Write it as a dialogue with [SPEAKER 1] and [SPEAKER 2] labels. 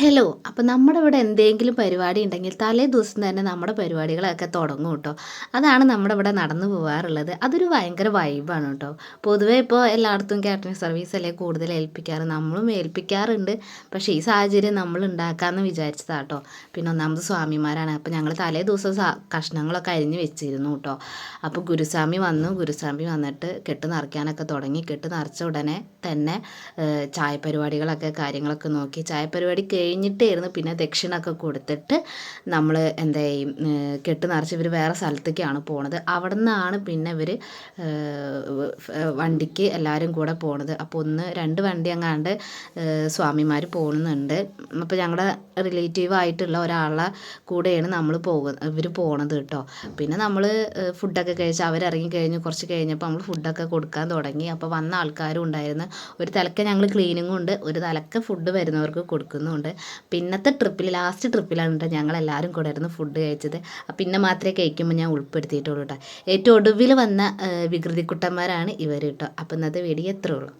[SPEAKER 1] Hello. അപ്പോൾ നമ്മുടെ ഇവിടെ എന്തെങ്കിലും പരിപാടി ഉണ്ടെങ്കിൽ തലേ ദിവസം തന്നെ നമ്മുടെ പരിപാടികളൊക്കെ തുടങ്ങും കേട്ടോ. അതാണ് നമ്മുടെ ഇവിടെ നടന്നു പോകാറുള്ളത്. അതൊരു ഭയങ്കര വൈബാണ് കേട്ടോ. പൊതുവേ ഇപ്പോൾ എല്ലായിടത്തും കാറ്ററിംഗ് സർവീസ് അല്ലേ കൂടുതൽ ഏൽപ്പിക്കാറ്. നമ്മളും ഏൽപ്പിക്കാറുണ്ട്. പക്ഷേ ഈ സാഹചര്യം നമ്മൾ ഉണ്ടാക്കാമെന്ന് വിചാരിച്ചതാണ് കേട്ടോ. പിന്നെ ഒന്നാമത് സ്വാമിമാരാണ്. അപ്പോൾ ഞങ്ങൾ തലേ ദിവസം കഷ്ണങ്ങളൊക്കെ അരിഞ്ഞ് വെച്ചിരുന്നു കേട്ടോ. അപ്പോൾ ഗുരുസ്വാമി വന്നു. ഗുരുസ്വാമി വന്നിട്ട് കെട്ട് നിറയ്ക്കാനൊക്കെ തുടങ്ങി. കെട്ട് നിറച്ച ഉടനെ തന്നെ ചായ പരിപാടികളൊക്കെ കാര്യങ്ങളൊക്കെ നോക്കി. ചായ പരിപാടി കഴിഞ്ഞിട്ടായിരുന്നു പിന്നെ ദക്ഷിണൊക്കെ കൊടുത്തിട്ട് നമ്മൾ എന്താ ചെയ്യും, കെട്ട് നിറച്ച് ഇവർ വേറെ സ്ഥലത്തേക്കാണ് പോണത്. അവിടെ നിന്നാണ് പിന്നെ ഇവർ വണ്ടിക്ക് എല്ലാവരും കൂടെ പോണത്. അപ്പോൾ 1-2 വണ്ടി അങ്ങാണ്ട് സ്വാമിമാർ പോകുന്നുണ്ട്. അപ്പോൾ ഞങ്ങളുടെ റിലേറ്റീവ് ആയിട്ടുള്ള ഒരാളെ കൂടെയാണ് ഇവർ പോണത് കേട്ടോ. പിന്നെ നമ്മൾ ഫുഡൊക്കെ കഴിച്ച് അവരിറങ്ങി കഴിഞ്ഞ് കുറച്ച് കഴിഞ്ഞപ്പോൾ നമ്മൾ ഫുഡൊക്കെ കൊടുക്കാൻ തുടങ്ങി. അപ്പോൾ വന്ന ആൾക്കാരും ഉണ്ടായിരുന്നു. ഒരു തലക്ക് ഞങ്ങൾ ക്ലീനിങ്ങും ഉണ്ട്, ഒരു തലക്ക് ഫുഡ് വരുന്നവർക്ക് കൊടുക്കുന്നുമുണ്ട്. പിന്നത്തെ ലാസ്റ്റ് ട്രിപ്പിലാണ് കേട്ടോ ഞങ്ങളെല്ലാവരും കൂടെ ആയിരുന്നു ഫുഡ് കഴിച്ചത്. പിന്നെ മാത്രമേ കഴിക്കുമ്പോൾ ഞാൻ ഉൾപ്പെടുത്തിയിട്ടുള്ളൂ കേട്ടോ. ഏറ്റവും ഒടുവിൽ വന്ന വികൃതിക്കുട്ടന്മാരാണ് ഇവർ കേട്ടോ. അപ്പോൾ ഇന്നത്തെ വീഡിയോ എത്രയേ ഉള്ളൂ.